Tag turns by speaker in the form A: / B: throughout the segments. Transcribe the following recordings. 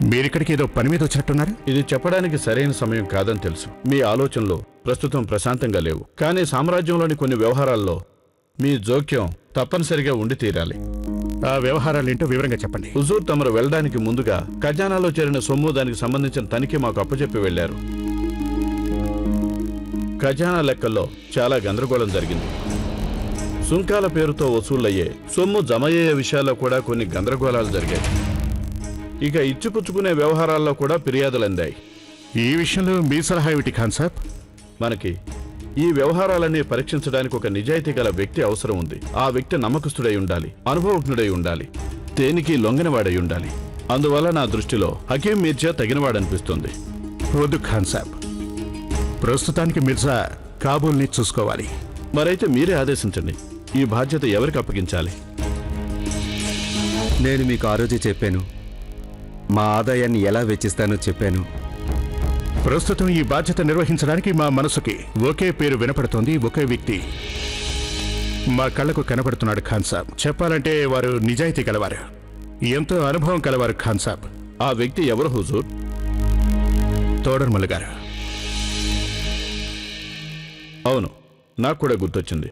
A: మీరిక్కడికి ఏదో పని మీద వచ్చినట్టున్నారు.
B: ఇది చెప్పడానికి సరైన సమయం కాదని తెలుసు. మీ ఆలోచనలు ప్రస్తుతం ప్రశాంతంగా లేవు. కానీ సామ్రాజ్యంలోని కొన్ని వ్యవహారాల్లో మీ జోక్యం తప్పనిసరిగా ఉండి తీరాలి.
A: ఆ వ్యవహారాలేంటో వివరంగా చెప్పండి.
B: హుజూర్ తమరు వెళ్ళడానికి ముందుగా ఖజానాలో చేరిన సొమ్ము, దానికి సంబంధించిన తనిఖీ మాకు అప్పచెప్పి వెళ్లారు. ఖజానా లెక్కల్లో చాలా గందరగోళం జరిగింది. సుంకాల పేరుతో వసూళ్లయ్యే సొమ్ము జమయ్యే విషయాల్లో కూడా కొన్ని గందరగోళాలు జరిగాయి. ఇక ఇచ్చిపుచ్చుకునే వ్యవహారాల్లో కూడా ఫిర్యాదులు అందాయి.
A: ఈ విషయంలో మీ సలహా ఏమిటి ఖాన్ సాబ్?
B: మనకి ఈ వ్యవహారాలన్నీ పరీక్షించడానికి ఒక నిజాయితీ గల వ్యక్తి అవసరం ఉంది. ఆ వ్యక్తి నమ్మకస్తుడై ఉండాలి, అనుభవజ్ఞుడై ఉండాలి, దేనికి లొంగనివాడై ఉండాలి. అందువల్ల నా దృష్టిలో హకీం మీర్జా తగినవాడనిపిస్తుంది.
A: వద్దు ఖాన్ సాబ్, ప్రస్తుతానికి మిర్జా కాబూల్ని చూసుకోవాలి.
B: మరైతే మీరే ఆదేశించండి. ఈ బాధ్యత ఎవరికి అప్పగించాలి?
C: నేను మీకు ఆ రోజే చెప్పాను, మా ఆదాయాన్ని ఎలా వెచ్చిస్తానో చెప్పాను.
A: ప్రస్తుతం ఈ బాధ్యత నిర్వహించడానికి మా మనసుకి ఒకే పేరు వినపడుతోంది, ఒకే వ్యక్తి మా కళ్ళకు కనపడుతున్నాడు ఖాన్ సాబ్. చెప్పాలంటే వారు నిజాయితీ కలవారు, ఎంతో అనుభవం కలవారు ఖాన్ సాబ్.
B: ఆ వ్యక్తి ఎవరు హుజూర్?
A: తోడర్మల్ గారు.
B: అవును, నాకు కూడా గుర్తొచ్చింది.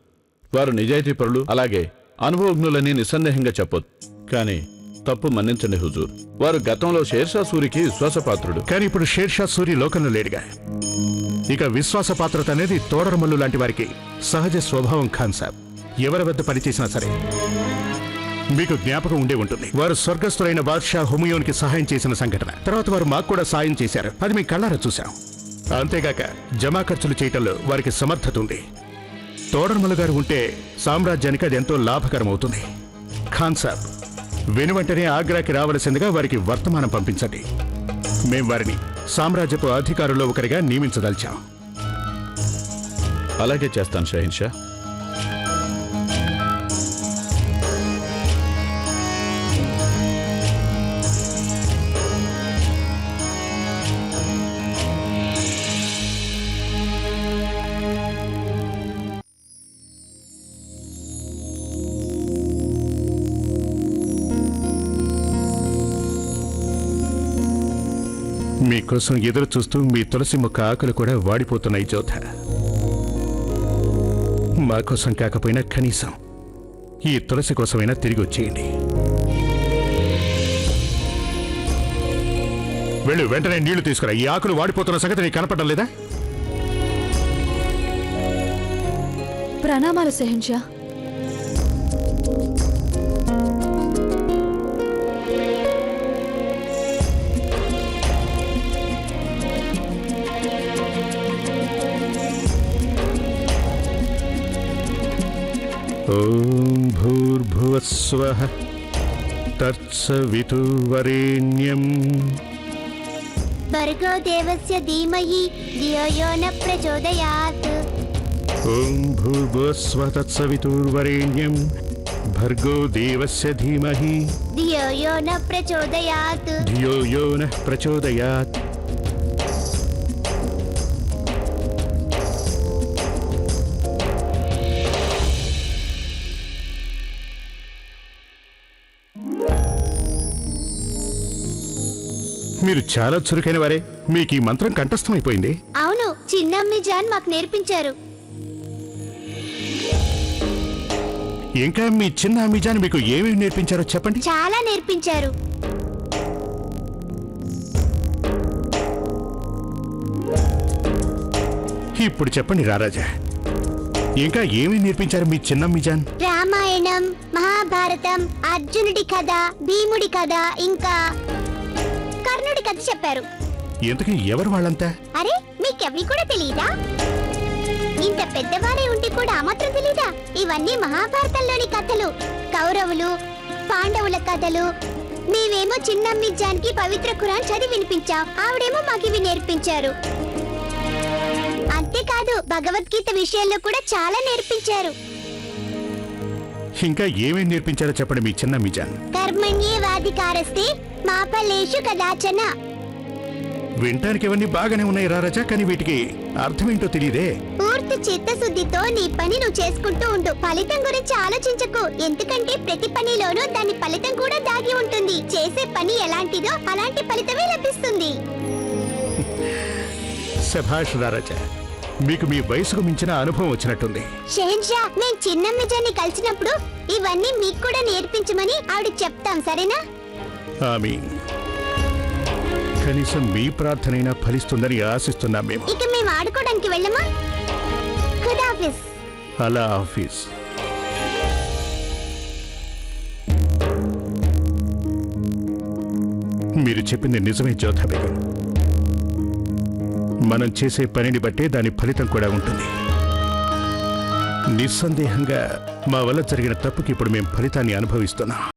B: వారు నిజాయితీ పరులు, అలాగే అనుభవజ్ఞులని నిస్సందేహంగా చెప్పొద్దు. కానీ తప్పు మన్నించండి హుజూర్, వారు గతంలో షేర్షా సూరికి విశ్వాసపాత్రుడు.
A: కానీ ఇప్పుడు షేర్షా సూరి లోకంలో లేడుగా. ఇక విశ్వాసపాత్రత అనేది తోడర్మల్లు లాంటి వారికి సహజ స్వభావం ఖాన్ సాబ్. ఎవరి వద్ద పనిచేసినా సరే మీకు జ్ఞాపకం ఉండే ఉంటుంది. వారు స్వర్గస్థులైన బాద్షా హుమయూన్కి సహాయం చేసిన సంఘటన. తర్వాత వారు మాకు కూడా సాయం చేశారు, అది మీ కళ్ళారా చూశాం. అంతేగాక జమా ఖర్చులు చేయటంలో వారికి సమర్థత ఉంది. తోడర్మల్ గారు ఉంటే సామ్రాజ్యానికి అది ఎంతో లాభకరం అవుతుంది. ఖాన్ సాబ్, వెనువెంటనే ఆగ్రాకి రావలసిందిగా వారికి వర్తమానం పంపించండి. మేం వారిని సామ్రాజ్యపు అధికారుల్లో ఒకరిగా నియమించదలిచాం.
B: అలాగే చేస్తాను షహీన్షా.
A: మీకోసం ఎదురు చూస్తూ మీ తులసి మొక్క ఆకులు కూడా వాడిపోతున్నాయి జోధ. మా కోసం కాకపోయినా కనీసం ఈ తులసి కోసమైనా తిరిగి వచ్చేయండి. వెళ్ళు, వెంటనే నీళ్లు తీసుకురా. ఈ ఆకులు వాడిపోతున్న సంగతి నీకు కనపడడం లేదా?
D: ప్రణామాలు షహన్షా.
A: ఓం భూర్భువస్వః తత్సవితుర్వరేణ్యం
E: భర్గో దేవస్య ధీమహి ధియో యో న ప్రచోదయాత్.
A: ఓం భూర్భువస్వః తత్సవితుర్వరేణ్యం భర్గో దేవస్య ధీమహి
E: ధియో యో న ప్రచోదయాత్.
A: ధియో యో నః ప్రచోదయాత్. మీరు చాలా చురుకైన వారే. మీకు ఈ మంత్రం కంఠస్థమైపోయింది.
E: అవును, చిన్నమ్మి జాన్ మాకు నేర్పించారు.
A: ఇంకా మీ చిన్న అమ్మిజాన్ మీకు ఏమేమి నేర్పించారో చెప్పండి.
E: చాలా నేర్పించారు.
A: ఇప్పుడు చెప్పండి రారాజా, ఇంకా ఏమేమి నేర్పించారు మీ చిన్న అమ్మిజాన్?
E: రామాయణం, మహాభారతం, అర్జునుడి కథ, భీముడి కథ, ఇంకా కర్ణుడి కథ చెప్పారు.
A: ఎందుకు ఎవరు వాళ్ళంతా?
E: అరే, మీకెవి కూడా తెలీదా? ఇంత పెద్దవారే ఉంటే కూడా ఆ మాత్రం తెలీదా? ఇవన్నీ మహాభారతంలోని కథలు. కౌరవులు, పాండవుల కథలు. మేమేమో చిన్నమ్మి జాన్కి పవిత్ర ఖురాన్ చదివి వినిపించాం, ఆవిడేమో మాకివి నేర్పించారు. అంతేకాదు, భగవద్గీత విషయాల్లో కూడా చాలా నేర్పించారు.
A: ఇంకా ఏమేమి నేర్పించారో చెప్పండి మీ చిన్న అమ్మిజాన్.
E: కర్మణ్యేవాధికారస్తే మా ఫలేషు కదాచన.
A: వినటానికి ఇవన్నీ బాగానే ఉన్నాయి రారాజా, కానీ వీటికి అర్థమేంటో తెలియదే.
E: పూర్తి పూర్తి చిత్తశుద్ధితో నీ పని నువ్వు చేసుకుంటూ ఉండు. ఫలితం గురించి ఆలోచించకు, ఎందుకంటే ప్రతి పనిలోనూ దాని ఫలితం కూడా దాగి ఉంటుంది. చేసే పని ఎలాంటిదో అలాంటి ఫలితమే లభిస్తుంది.
A: శభాష్ రారాజా, మీకు మీ వయసుకు మించిన అనుభవం వచ్చినట్టుంది.
E: షెహన్షా, మేం చిన్నమ్మజాన్ని కలిసినప్పుడు ఇవన్నీ మీకు కూడా నేర్పించమని ఆవిడ చెప్తాం, సరేనా?
A: ఆమీన్. కనీసం మీ ప్రార్థనైనా ఫలిస్తుందని ఆశిస్తున్నాం మేము.
E: ఇక మేము ఆడుకోవడానికి వెళ్ళమా? ఖుదాఫిజ్.
A: అలా ఆఫీస్. మీరు చెప్పింది నిజమే జోధా బేగం. మనం చేసే పనిని బట్టే దాని ఫలితం కూడా ఉంటుంది. నిస్సందేహంగా మా వల్ల జరిగిన తప్పుకి ఇప్పుడు మేము ఫలితాన్ని అనుభవిస్తున్నాం.